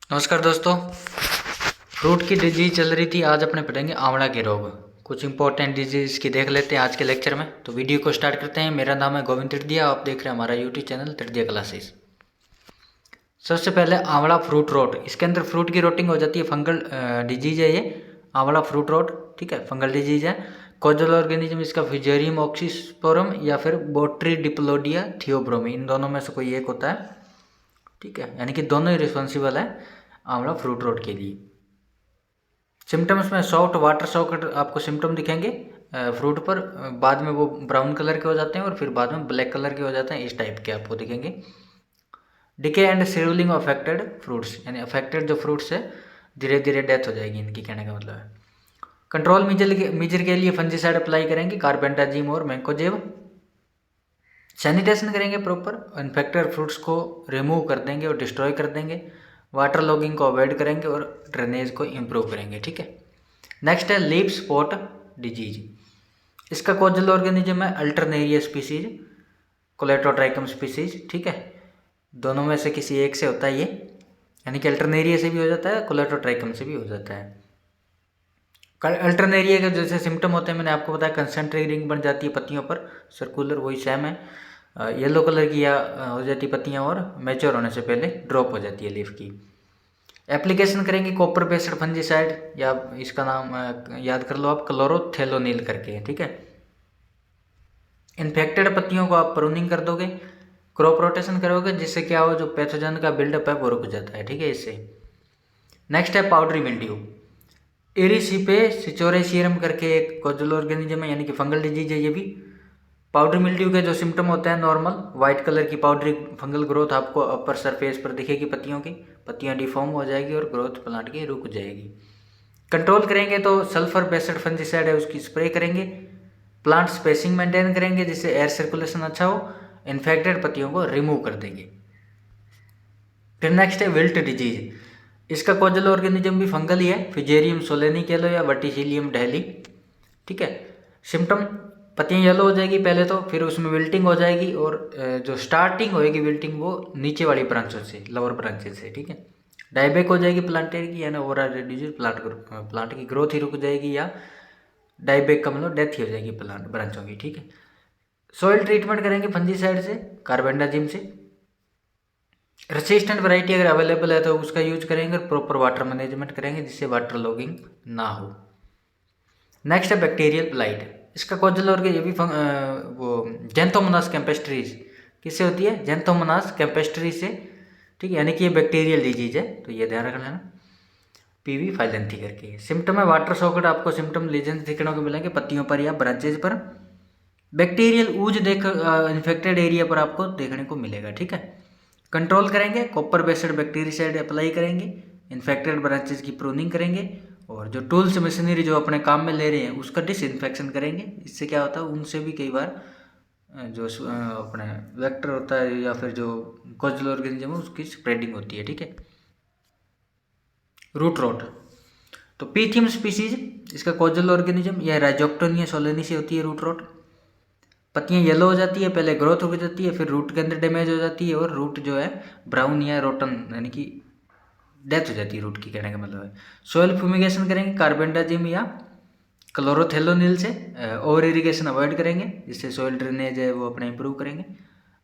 नमस्कार दोस्तों। फ्रूट की डिजीज चल रही थी, आज अपने पढ़ेंगे आंवला के रोग। कुछ इंपॉर्टेंट डिजीज की देख लेते हैं आज के लेक्चर में। तो वीडियो को स्टार्ट करते हैं। मेरा नाम है गोविंद तिरदिया, आप देख रहे हैं हमारा यूट्यूब चैनल तिरदिया क्लासेस। सबसे पहले आंवला फ्रूट रोट। इसके अंदर फ्रूट की रोटिंग हो जाती है, फंगल डिजीज है ये आंवला फ्रूट रोट। ठीक है, फंगल डिजीज है। कॉजल ऑर्गेनिज्म इसका फिजेरियम ऑक्सीस्पोरम या फिर बोट्री डिप्लोडिया थियोब्रोमी, इन दोनों में से कोई एक होता है। ठीक है, यानी कि दोनों ही रिस्पॉन्सिबल है आंवला फ्रूट रोट के लिए। सिम्टम्स में सॉफ्ट वाटर सॉकेट आपको सिम्टम दिखेंगे फ्रूट पर, बाद में वो ब्राउन कलर के हो जाते हैं और फिर बाद में ब्लैक कलर के हो जाते हैं, इस टाइप के आपको दिखेंगे। डिके एंड श्रिवलिंग अफेक्टेड फ्रूट्स, यानी अफेक्टेड जो फ्रूट्स है धीरे धीरे डेथ हो जाएगी, इनकी कहने का मतलब है। कंट्रोल मीजर के लिए फंजीसाइड अप्लाई करेंगे, कार्बेंडाजिम और मैंकोजेब। सैनिटेशन करेंगे प्रॉपर, इन्फेक्टेड फ्रूट्स को रिमूव कर देंगे और डिस्ट्रॉय कर देंगे। वाटर लॉगिंग को अवॉइड करेंगे और ड्रेनेज को इम्प्रूव करेंगे। ठीक है, नेक्स्ट है लीफ स्पॉट डिजीज। इसका कॉजल ऑर्गेनिज्म है अल्टरनेरिया स्पीसीज, कोलेटोट्राइकम स्पीसीज। ठीक है, दोनों में से किसी एक से होता है ये, यानी कि अल्टरनेरिया से भी हो जाता है, कोलेटोट्राइकम से भी हो जाता है। अल्टरनेरिया के जैसे सिम्टम होते हैं, मैंने आपको बताया कंसेंट्रिक रिंग बन जाती है पत्तियों पर, सर्कुलर, वही सेम है। येलो कलर की या हो जाती पत्तियां और मैच्योर होने से पहले ड्रॉप हो जाती है लीफ की। एप्लीकेशन करेंगे कॉपर बेस्ड फंजीसाइड, या इसका नाम याद कर लो आप, क्लोरोथेलोनिल करके। ठीक है, इन्फेक्टेड पत्तियों को आप प्रूनिंग कर दोगे, क्रॉप रोटेशन करोगे, जिससे क्या हो, जो पैथोजन का बिल्डअप है वो रुक जाता है। ठीक है, इससे। नेक्स्ट है पाउडरी मिल्ड्यू। एरिसीपे सिचोरेशियरम करके एक कॉजल ऑर्गेनिज्म है, यानी कि फंगल डिजीज है ये भी। पाउडर मिल्ड्यू के जो सिम्टम होते हैं, नॉर्मल वाइट कलर की पाउडरी फंगल ग्रोथ आपको अपर सरफेस पर दिखेगी पत्तियों की, पत्तियां डिफॉर्म हो जाएगी और ग्रोथ प्लांट की रुक जाएगी। कंट्रोल करेंगे तो सल्फर बेस्ड फंजीसाइड है उसकी स्प्रे करेंगे। प्लांट स्पेसिंग मेंटेन करेंगे जिससे एयर सर्कुलेशन अच्छा हो। इन्फेक्टेड पत्तियों को रिमूव कर देंगे। फिर नेक्स्ट है विल्ट डिजीज। इसका कॉजल ऑर्गेनिज्म भी फंगल ही है, फिजेरियम सोलेनिकेलो या वर्टिसिलियम डहली। ठीक है, सिम्टम पत्तियाँ येलो हो जाएगी पहले तो, फिर उसमें विल्टिंग हो जाएगी, और जो स्टार्टिंग होएगी विल्टिंग वो नीचे वाली ब्रांचों से, लोअर ब्रांचेस से। ठीक है, डायबैक हो जाएगी प्लांटेड की, यानी ओवरऑल रिड्यूस प्लांट की ग्रोथ ही रुक जाएगी, या डायबैक का मतलब डेथ ही हो जाएगी प्लांट ब्रांचों की। ठीक है, सॉइल ट्रीटमेंट करेंगे फंजीसाइड से, कार्बेंडाजिम से। रेसिस्टेंट वैरायटी अगर अवेलेबल है तो उसका यूज करेंगे, और प्रॉपर वाटर मैनेजमेंट करेंगे जिससे वाटर लॉगिंग ना हो। नेक्स्ट है बैक्टीरियल ब्लाइट। इसका कॉजल और ये भी वो जेंथोमोनास कैम्पेस्ट्रीज किससे होती है, जेंथोमोनास कैम्पेस्ट्रीज से। ठीक है, यानी कि ये बैक्टीरियल डिजीज है, तो ये ध्यान रख लेना। पीवी फाइलेंथी करके सिम्टम है वाटर सॉकेट, आपको सिम्टम लीजन दिखने को मिलेंगे पत्तियों पर या ब्रांचेज पर। बैक्टीरियल ऊज इन्फेक्टेड एरिया पर आपको देखने को मिलेगा। ठीक है, कंट्रोल करेंगे, कॉपर बेस्ड बैक्टीरिसाइड अप्लाई करेंगे, इन्फेक्टेड ब्रांचेज की प्रूनिंग करेंगे, और जो टूल्स मशीनरी जो अपने काम में ले रहे हैं उसका डिसइंफेक्शन करेंगे। इससे क्या होता है, उनसे भी कई बार जो अपने वेक्टर होता है या फिर जो कॉजल ऑर्गेनिज्म है उसकी स्प्रेडिंग होती है। ठीक है, रूट रोट। तो पीथियम स्पीसीज इसका कॉजल ऑर्गेनिज्म या राइजोक्टोनिया सोलेनी से होती है रूट रोट। पत्तियां येलो हो जाती है, पहले ग्रोथ हो जाती है, फिर रूट के अंदर डैमेज हो जाती है, और रूट जो है ब्राउन या रोटन, यानी कि डेथ हो जाती है रूट की, कहने का मतलब है। सोयल फ्यूमिगेशन करेंगे कार्बेंडाजिम या क्लोरोथेलोनिल से। ओवर इरिगेशन अवॉइड करेंगे, जिससे सोयल ड्रेनेज है वो अपने इंप्रूव करेंगे।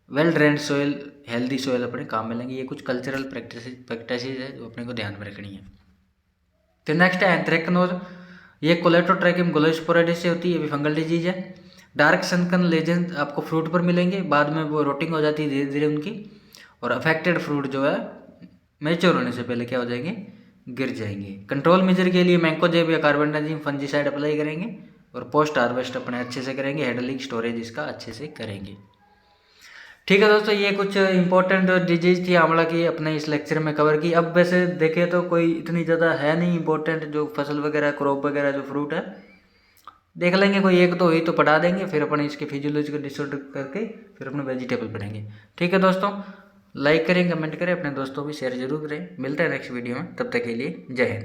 Well drained soil, healthy soil अपने काम में लेंगे। ये कुछ कल्चरल प्रैक्टिसेज है जो अपने को ध्यान में रखनी है। तो नेक्स्ट है एंथ्रेक्नोज। ये कोलेटोट्राइकम ग्लोस्पोरेडिस से होती है, ये भी फंगल डिजीज है। डार्क सनकन लेजेंड आपको फ्रूट पर मिलेंगे, बाद में वो रोटिंग हो जाती है धीरे धीरे उनकी, और अफेक्टेड फ्रूट जो है मैच्योर होने से पहले क्या हो जाएंगे, गिर जाएंगे। कंट्रोल मेजर के लिए मैंकोजेब या कार्बेंडाजिम फंजीसाइड अप्लाई करेंगे, और पोस्ट हार्वेस्ट अपने अच्छे से करेंगे, हैंडलिंग स्टोरेज इसका अच्छे से करेंगे। ठीक है दोस्तों, ये कुछ इंपॉर्टेंट डिजीज थी आंवला की, अपने इस लेक्चर में कवर की। अब वैसे देखें तो कोई इतनी ज़्यादा है नहीं इंपॉर्टेंट, जो फसल वगैरह क्रॉप वगैरह जो फ्रूट है देख लेंगे, कोई एक दो हुई तो पढ़ा देंगे, फिर अपन इसके फिजियोलॉजिकल डिसऑर्डर करके फिर अपने वेजिटेबल पढ़ेंगे। ठीक है दोस्तों, लाइक करें, कमेंट करें, अपने दोस्तों भी शेयर जरूर करें। मिलते हैं नेक्स्ट वीडियो में, तब तक के लिए जय हिंद।